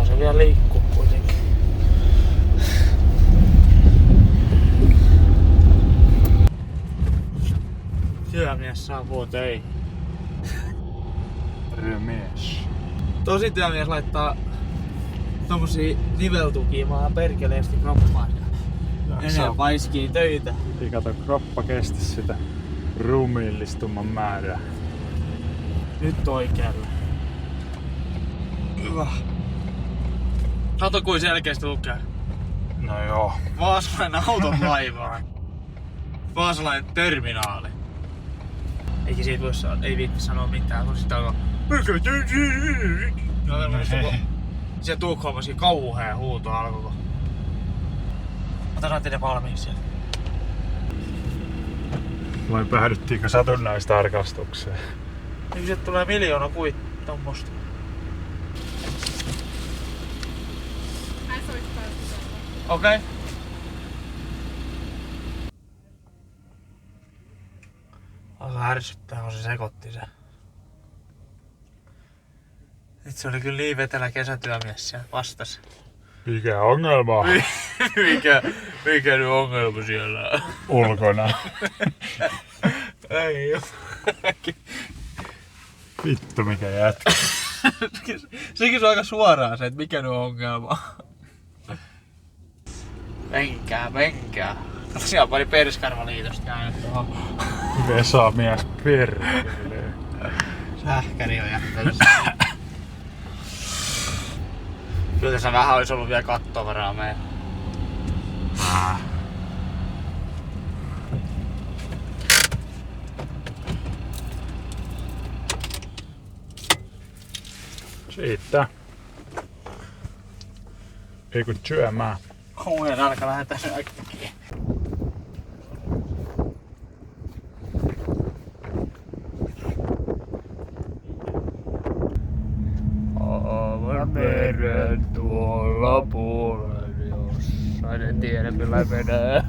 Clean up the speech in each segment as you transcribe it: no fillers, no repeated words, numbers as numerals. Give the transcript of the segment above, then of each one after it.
saa se vielä liikkua kuitenkin. Työmies saapuu töihin. Römies. Tosi työmies laittaa tommosia niveltukia maan perkeleesti kroppaan. Enää paiskii töitä. Ei kato, kroppa kesti sitä ruumiillistumman määrää. Nyt oikealle. Hyvä. Kato kuin selkeästi lukee. No joo. Vaasalainen auton laivaan. Vaasalainen terminaali. Eikä siitä voi sanoa, ei viitti sanoa mitään, kun sitä alkaa se Tukholmassa kauhea huuto alkoi. Mutta saatiin ne valmiiksi sieltä. Vai päädyttiinkö satunnaistarkastukseen? Nyt sieltä tulee 1 000 000 tommosta. Okei. Alkaa ärsyttää, kun se sekoitti se. Nyt se oli kyllä niin vetelä kesätyömies siellä vastas. Mikä ongelma? mikä nyt ongelma siellä? Ulkona. Ei oo. Vittu mikä jätkä. Sekin on aika suoraan se, että mikä nyt on ongelma. Menkää. Kato siellä pani perskarvaliitosta käynyt tuohon. Vesamies perkelee. Sähkäri on jättänyt. Kyllä tässä vähän olisi ollut vielä kattovaraa meillä. Siitä. Ei kun syömään. Kauheen alkaa lähetään sen äkkiä. Aavan meren tuolla puolella, jossain en tiedä millä menee.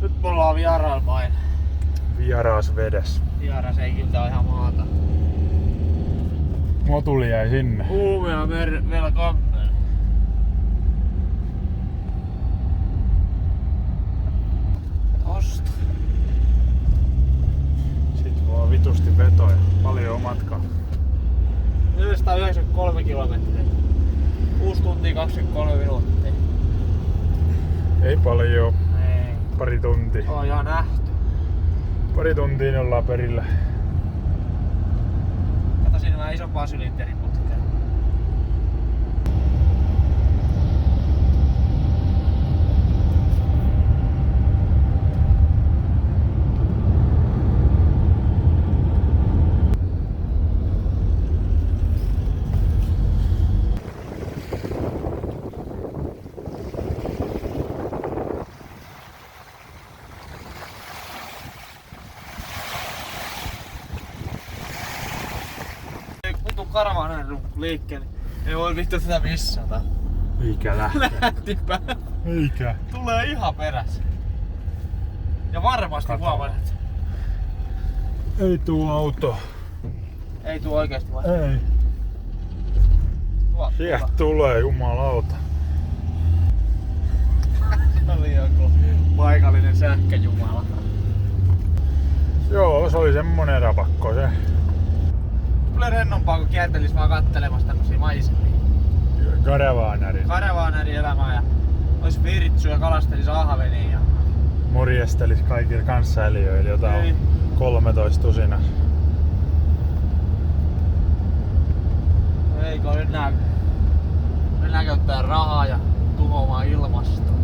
Nyt me ollaan vierailla mailla. Vieraas vedes. Vieras ei kyllä tää ihan maata. Motuli jäi sinne. Kuumia vielä kammel. Tosta. Sitten vaan vitusti vetoja. Paljon on matkaa. 493 kilometriä. 6 tuntia 23 minuuttia. Ei paljon. Ei. Pari tuntia. On ihan nähty. Pari tuntia niin ollaan perillä. Kato siinä vähän isompaa sylinteriputkea. Karavaanan liikkeelle. Ei voi vittu tätä missata. Eikä lähteä. Lähtipä. Eikä. Tulee ihan perässä. Ja varmasti huomaat. Ei tuu auto. Ei tuu oikeesti vai? Ei. Sieltä tulee jumalauta. Se oli joku paikallinen sähköjumala. Joo, se oli semmonen rapakko se. Tulee rennompaa kun kiertelis vaan kattelemassa tämmösiä maisemia. Karavaanari elämää ja ois viritsu ja kalastelis ahvenia ja morjestelis kaikille kanssaelijoille, jota on 13 tusina. Eikö nyt nää käyttää rahaa ja tuhoamaan ilmastoa.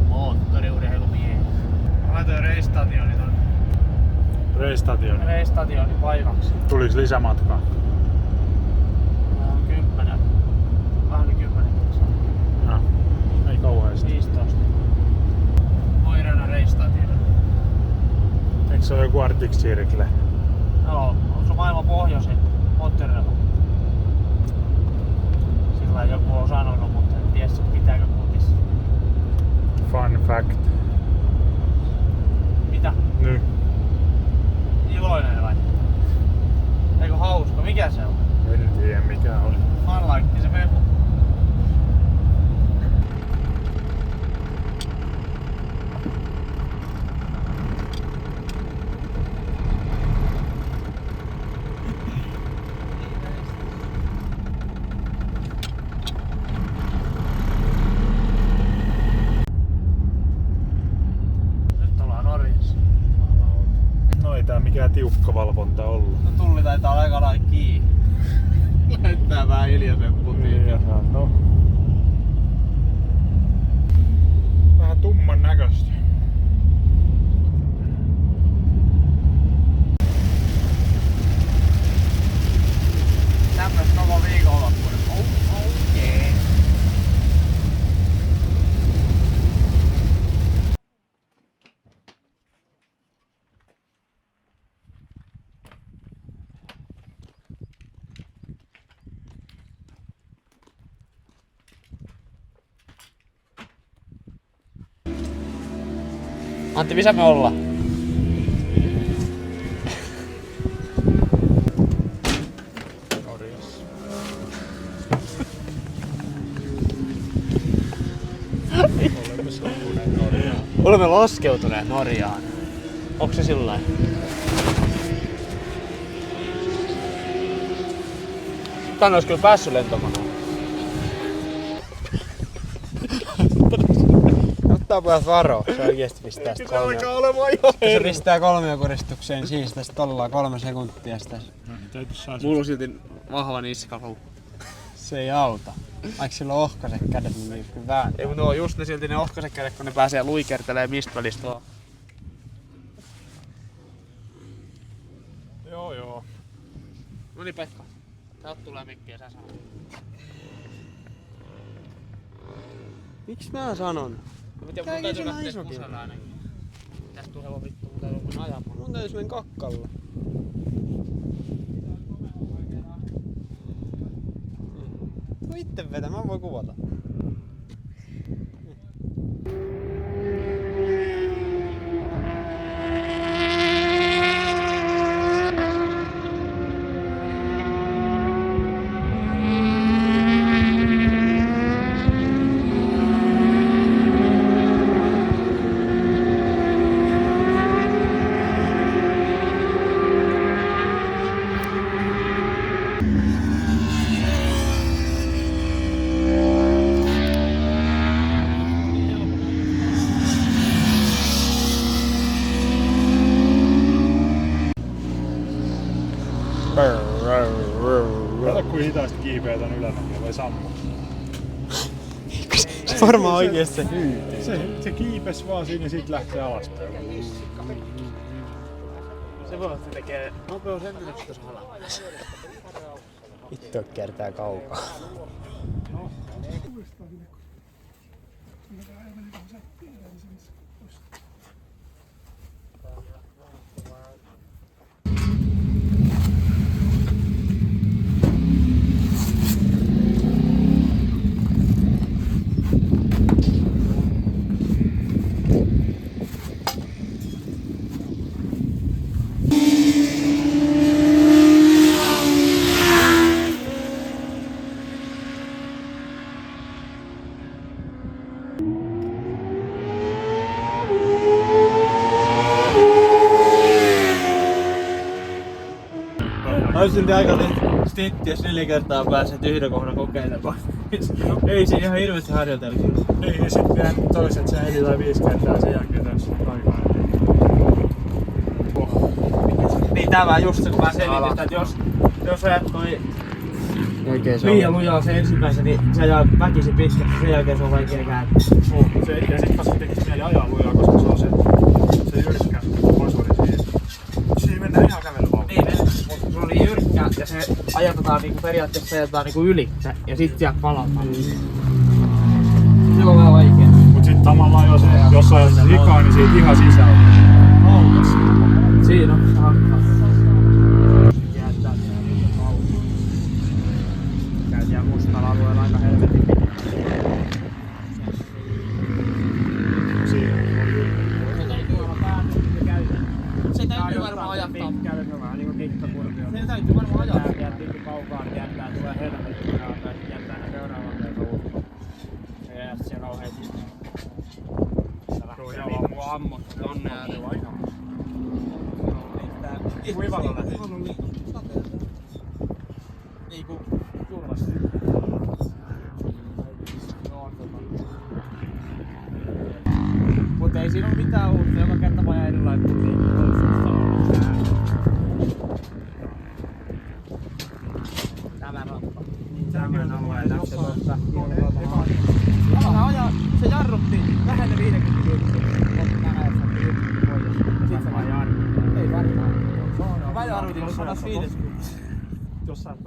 Moottoriurheilumiehiä. Mä laitoin reistationi tonne. Reistationi paikaksi. Tuliks lisämatkaa? 10. Vähän yli 10 kilsaa. No, ei kauheesti. 15. Moirana reistationi. Eikö se ole joku Arctic Circle? Joo, on se maailman pohjoisin moottorirata. Sillä joku on sanonut, mutta en tiedä pitääkö kutis. Fun fact. Mitä? Nyt. Iloinen vai? Eikö hauska? Mikä se on? En tiedä mikä oli. Mä pakkovalvonta ollut. No tulli taitaa olla aika lailla kiinni. Näyttää vähän hiljaisen putiin. Jaha, no. Vähän tumman näköistä. Tämmöis koko viikonloppuun. Okei. Antti, missä me ollaan? Norjassa. Olemme saapuneet Norjaan. Olemme laskeutuneet Norjaan. Onko se sillain? Tänne olisi kyllä päässyt lentokoneella. Ottaa pojat varo, se oikeesti pistää sitä kolmea. Alkaa olemaan ihan Se pistää kolmiokoristukseen siis tästä tollaan 3 sekuntia sitä. Mulla on silti vahva niskalu. Se ei auta. Vaikka sillä on ohkaset kädet, niin niitä kyllä vääntää. Ei kun nuo just ne silti ne ohkaset kädet, kun ne pääsee luikertelee mistä välistä vaan. Joo. No niin Pekka, täältä tulee mikkiä sä sanot. Miksi mä sanon? Mä tiedän, Tää mun täytyy on lähteä isokin. kusella ainakin. Tästä tulee hevon vittu, mun täytyy mennä ajamaan. Mun täytyis mennä kakkalla. Tuu itse vetä, mä voin kuvata. Kato kuin hitaasti kiipeä tän ylämäkiä vai sammu. Se varmaan oikeesti se Se kiipes vaan siinä ja sit lähtee alaspäin. Se voi olla, että se tekee nopeusennätys tuossa alamäessä. Vittu kertaa kaukaa. Olisi silti aika stintti, jos 4 kertaa pääset yhden kohdan kokeilemaan. Ei se ihan hirveästi harjoitella. Niin, ja sit vielä toiset sen 4 tai 5 kertaa sen jälkeen taas aikaa. Niin tämä just se, kun mä selitin sitä, että jos ajat toi liian lujaa se ensimmäisen, niin se ajaa väkisin pitkästi, sen jälkeen se on vaikea kääntää. Ja sit vasta tekis mieli ajaa lujaa, koska se on se jyrkkä masuri siinä. Siinä mennään ihan kävelyvauhtia. Niin, mutta se oli jyrkkä ja se ajatetaan niinku periaatteessa ajatetaan niinku ylitse ja sit sieltä palataan. Se on vähän vaikea. Mut sit tavallaan jos sä ajat hikaa, niin siitä ihan sisään. Siinä on hakkaa. Jäättää siellä nyt kauan. Käy siellä mustalla alueella aika helvetin pitää. Se täytyy varmaan ajattaa. Se on vähän niinku kikkakurvio. Se täytyy varmaan ajattaa. Tää tikki kaukaan, niin jättää tulee helvetin päältä ja sit jättää ne seuraavan kerran uskoon. Se jää siellä kauhean sisään. Sä lähtee vippua ammut tonne ja se on ihan. Kuivalla lähtee. Niinku turvassa. Mut ei siinä oo mitään uutta, joka kerta vaan erilainen kuin läksä tuossa. Mä ajan, se jarrutti lähellä 50 kilsaa. Mä näen, että se on pois. Sitten se vaan jarrutti. Ei varmaan. Mä jarrutin 150. Jos sä et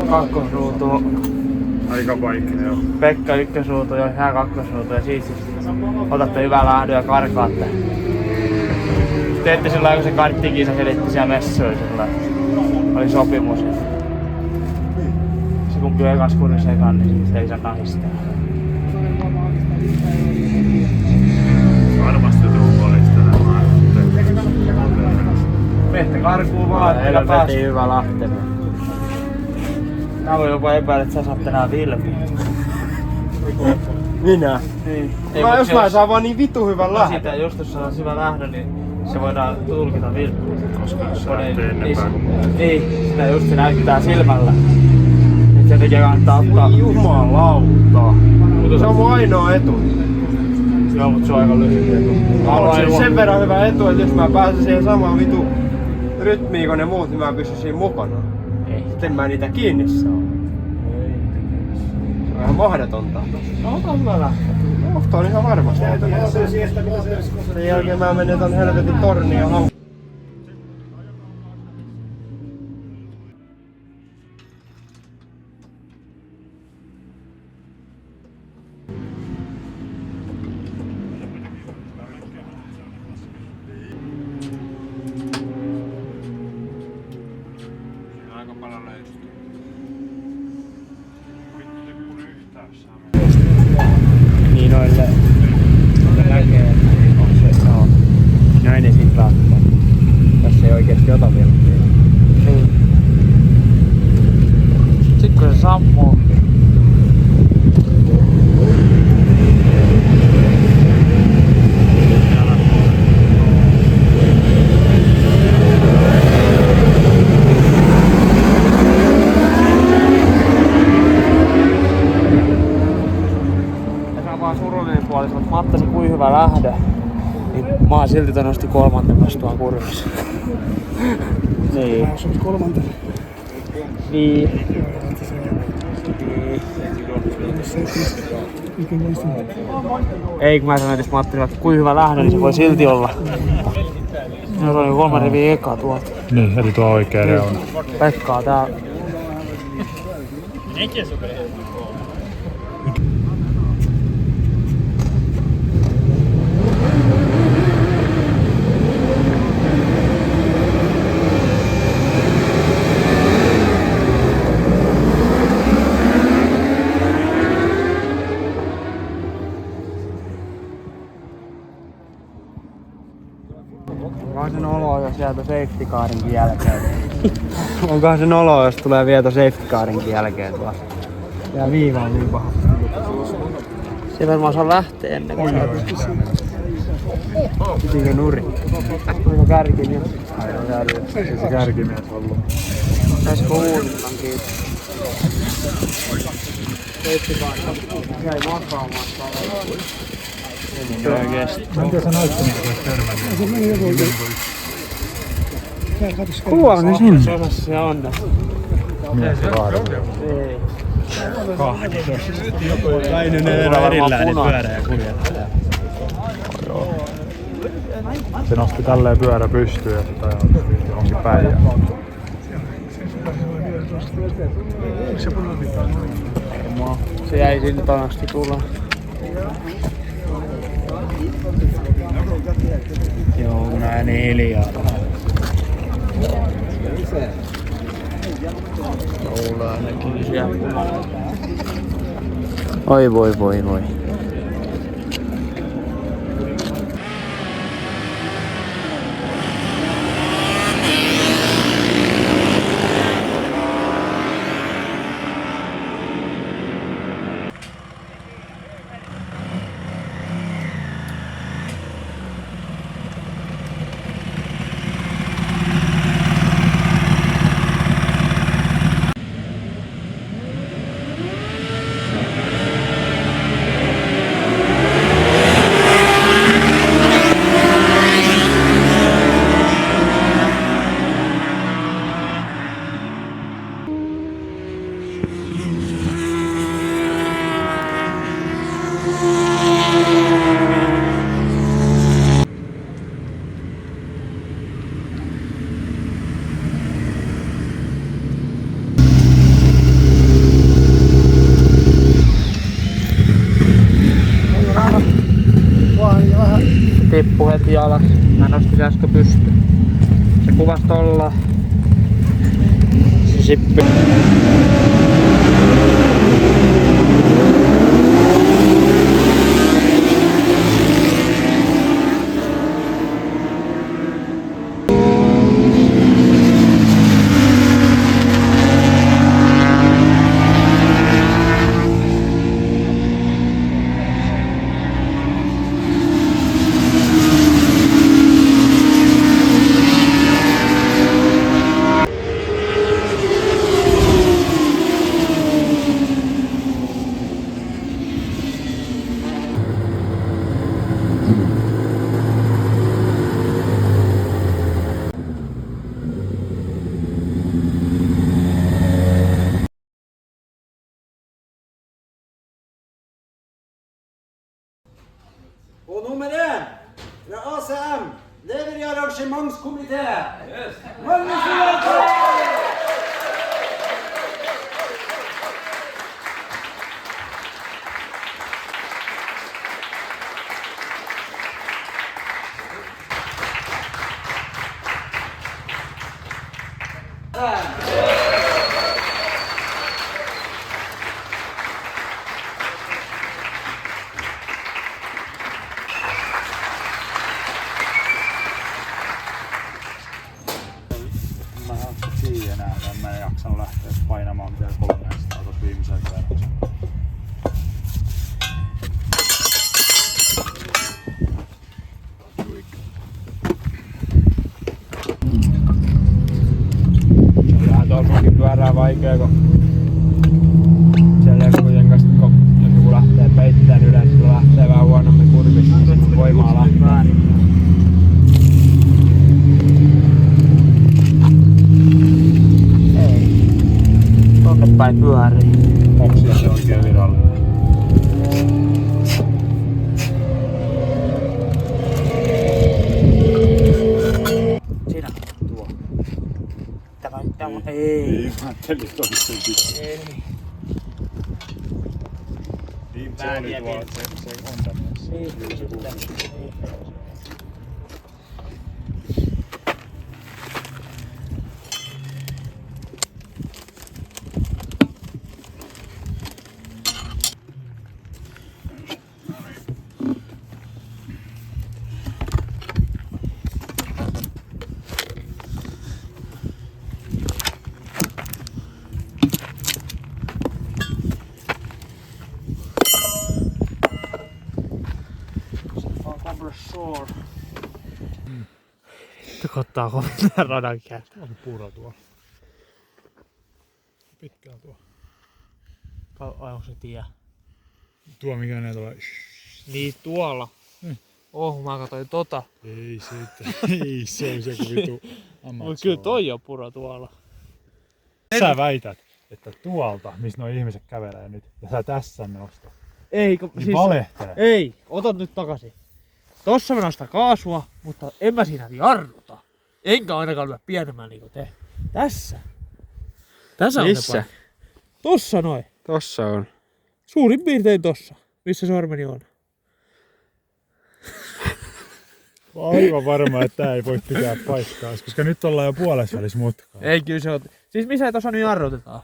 Kakkosruutu, aika vaikea, joo. Pekka ykkösruutu ja hän kakkosruutu ja siis otatte hyvää lähdöä ja karkaatte. Teette sillä kun se karttikisa selitti siellä messuilla sillä oli sopimus. Se kumpi on ekas kurin sekaan, niin se ei saa nahistaa. Varmasti ruukollista Mette karkuu vaan, että päästä. Helvetin hyvä lähtemä. Mä voin jopa epäillä, että sä saat tänään vilpin. Minä? Niin. Jos mä saan vaan niin vitu hyvän lähdön. Sitä just jos saadaan hyvä lähdö, niin se voidaan tulkita vilppiin. Koska sä et tee enempää. Niin, sitä just se näyttää silmällä. Et sen takia kannattaa ottaa. Voi jumalauta. Se on mun ainoa etu. Joo, mut se on aika lyhyt etu. On se sen verran hyvä etu, että jos mä pääsen siihen samaan vitu rytmiin kuin ne muut, niin mä pystyn siinä mukana. Ei. Sitten mä niitä kiinni saa. Se on ihan mahdotonta. No, ota hyvä lähtö. Kohta on ihan varmasti. Sen jälkeen mä menen ton helvetin torniin ja haukkaan. Aika paljon löystyy. Tippun yhtään saa. Niin noille näkee, onko se joo. Näin ne sit lähtee. Tässä ei oikeesti ota vielä. Niin. Sit kun se sammuu. Surullinen puoli, että Matta se kuin hyvä lähdö, niin mä oon silti nosti kolmanten tuolla kurvissa. Niin. Se olisi kolmantena. Niin. Ei kun mä sanoin, että Matti että kuin hyvä lähdö, niin se voi silti olla. No se oli 3 riviä eka tuolta. Niin, eli tuo oikea reuna. Pekkaa täällä. Onkohan sen oloa, jos jää safety carinkin jälkeen? Onkohan se noloa, jos tulee vielä safety carinkin jälkeen tuossa? Jää viivaan niin pahasti. Se varmaan saa lähteä ennen kuin Niinkö nuri? Onko kärkimies? Aivan kärkimies. Ei se kärkimies ollut. Saisiko uudestaan kiinni? Jäi makaamaan. Miten sä näytti, kun sä törmännyt? Kuva ne sinne. Se on. Mies se vaaduu. Ei. Väinönen erilainen pyörä ja kuljettaja. Joo. Se nosti tälleen pyörä pystyyn ja sitä johonkin päin. Se jäi siltaan asti tulla. Joo, näin hiljaa. Joulua näkyy siellä. Oi voi voi voi. Tippu heti alas. Mä nostin äsken pystyyn. Se kuvasi tolla. Se sippi. Og nummer 1 fra ACM, leder i arrangementskomité. Yes. Magnus Johansson! Enää, mä en jaksanut lähteä painamaan mitään 300 tuossa viimeisellä kerralla. Se on vähän tuollakin pyörää vaikea, kun siellä ei kuitenkaan kun joku lähtee peittämään yleensä, se lähtee vähän huonommin kurvissa, niin siinä on voimaa lähteä. Tonne päin pyörii. Onko siellä se oikein virallinen? Siinä tuo. Tämä ei. Mä ajattelin toisen pitää. Ei. Niin, se oli tuo, se kontamies. Niin. Ottaa kovin radan kääntä. Onko puro tuo? Pitkään tuo. Ai onko se tie? Tuo mikä ne tulee. Niin tuolla. Mä katsoin tota. Ei se on se kun vitu Amazon. Mut kyllä toi on puro tuolla. Sä väität, että tuolta, missä nuo ihmiset kävelee nyt, ja sä tässä nostat. Ei, Niin valehtelee. ei, otat nyt takaisin. Tossa mä nostan kaasua, mutta en mä siinä jarruta. Enkä ainakaan lyö pienemmän niinku te. Tässä. Tässä on Missä? se paikka. Tossa noin. Tossa on. Suurin piirtein tossa. Missä sormeni on. Mä oon aivan varma, että tää ei voi pitää paikkaa, koska nyt ollaan jo puolessa välissä mutkaa. Ei kyllä se on. Siis missä tossa nyt jarrutetaan?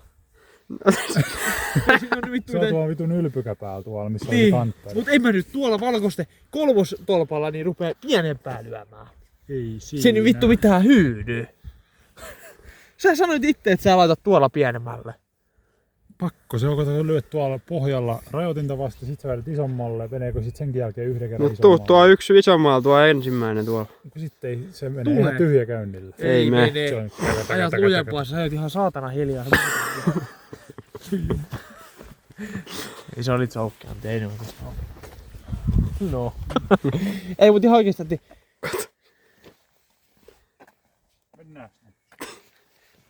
Se on tuolla vitun ylpykäpäällä tuolla, missä on se Niin, kantteri. mut en mä nyt tuolla valkoisten kolmostolpalla niin rupee pienempää lyömään. Ei siinä. Se nyt vittu mitään hyydy. Sä sanoit itse, että sä laitat tuolla pienemmälle. Pakko se on, kun sä lyöt tuolla pohjalla rajoitinta vasta, sit sä vedät isommalle, meneekö sit senkin jälkeen yhden kerran Mut isommalle? tuo yksi isommalla, tuo ensimmäinen tuolla. Sitten ei, se menee Tulee. ihan tyhjäkäynnillä. Ei mene. Se on Ajat lujempaa, sä oot ihan saatana hiljaa. Ei se oli joke, ei ne oikeesti ole. No. Ei mut ihan oikeesti, että Mennään.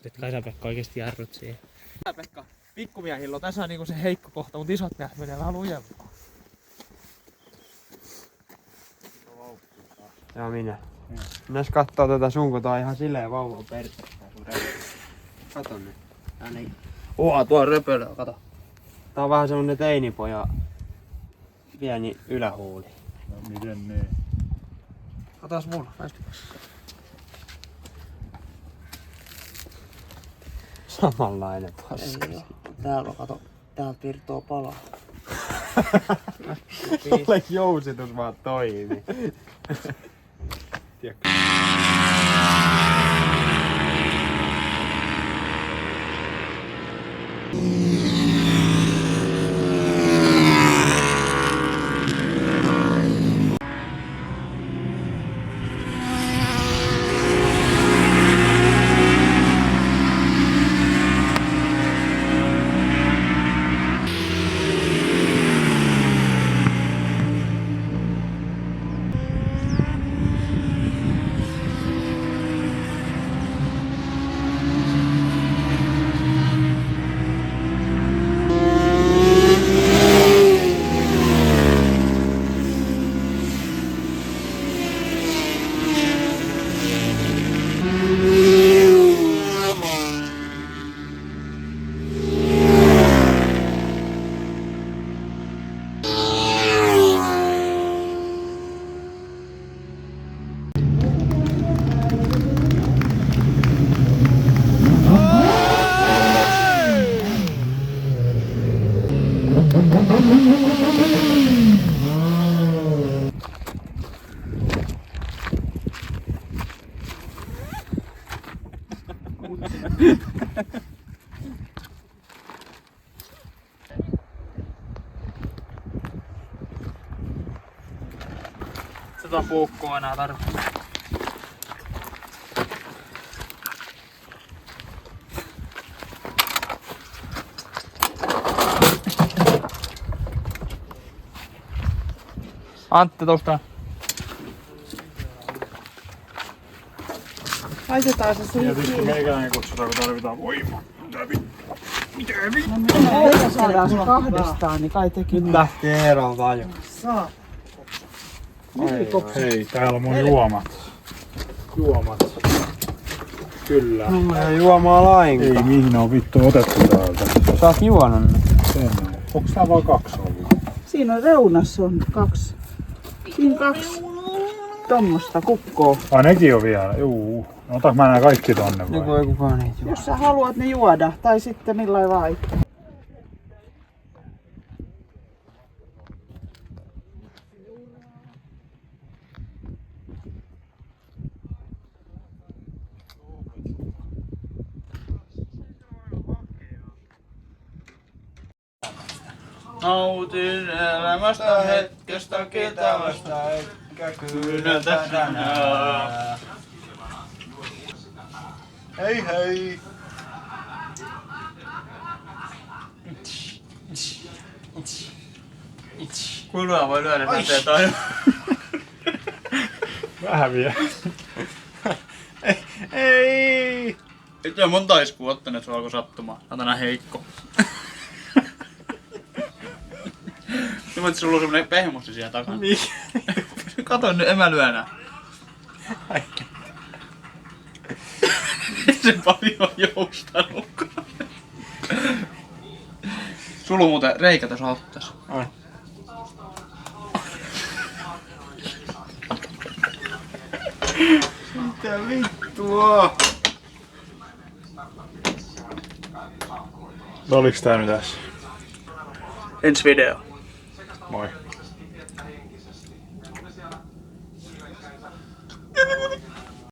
et kai sä Pekka oikeesti jarrut siihen. Pekka, pikkumiehillä on tässä niinku se heikko kohta, mut isot miehet menee vähän lujempaa. Ja minä. Minäs kattoo tätä sun, kun tää on ihan silleen vauvan persettä. Kato nyt. Tää niin. Tuo on röpölö, kato. Tää on vähän semmonen teinipoja. Pieni ylähuuli. No miten niin? Katos mun, näistä. Samanlainen paska. Täällä on, kato, täältä virtoo palaa. Sulle jousitus vaan toimii. Sitä puukkoa enää tarvitse. Antti tosta. Laitetaan se siihen Tietysti meikäläinen kutsutaan, kun tarvitaan voimaa. saadaan se kahdestaan, niin kai tekin Lähtee erolta ajo. saa. Hei, täällä on mun juomat. Kyllä. Mulla ei juomaa Ei lainkaan. mihin on vittu otettu täältä. Sä oot juonut ne. Sen on. Onks tää vaan 2 ollut? Siinä on reunassa on 2. Siinä 2 tommosta kukkoa. Ai nekin on vielä, juu. No otanko mä nää kaikki tonne Joku vai? ei kukaan niitä juo. Jos sä haluat ne juoda, tai sitten millain vaan. Nautin elämästä hetkestä, ketä vasta etkä. Eikä kyyneltä tänään. Hei hei! Kuulua voi lyödä näitä tai... Vähän vielä. Ei! Nyt on monta iskua ottanut, että se alkoi sattumaan. Tää on tänään heikko. Nyt voit sulla on semmonen pehmosti siellä takana. Niin. Kato nyt, en mä lyö enää. Se paljon joustanutkaan. Sulla on muuten reikä tässä otteessa. Ai. Mitä vittua? Oliks tää nyt tässä? Ensi video. Moi.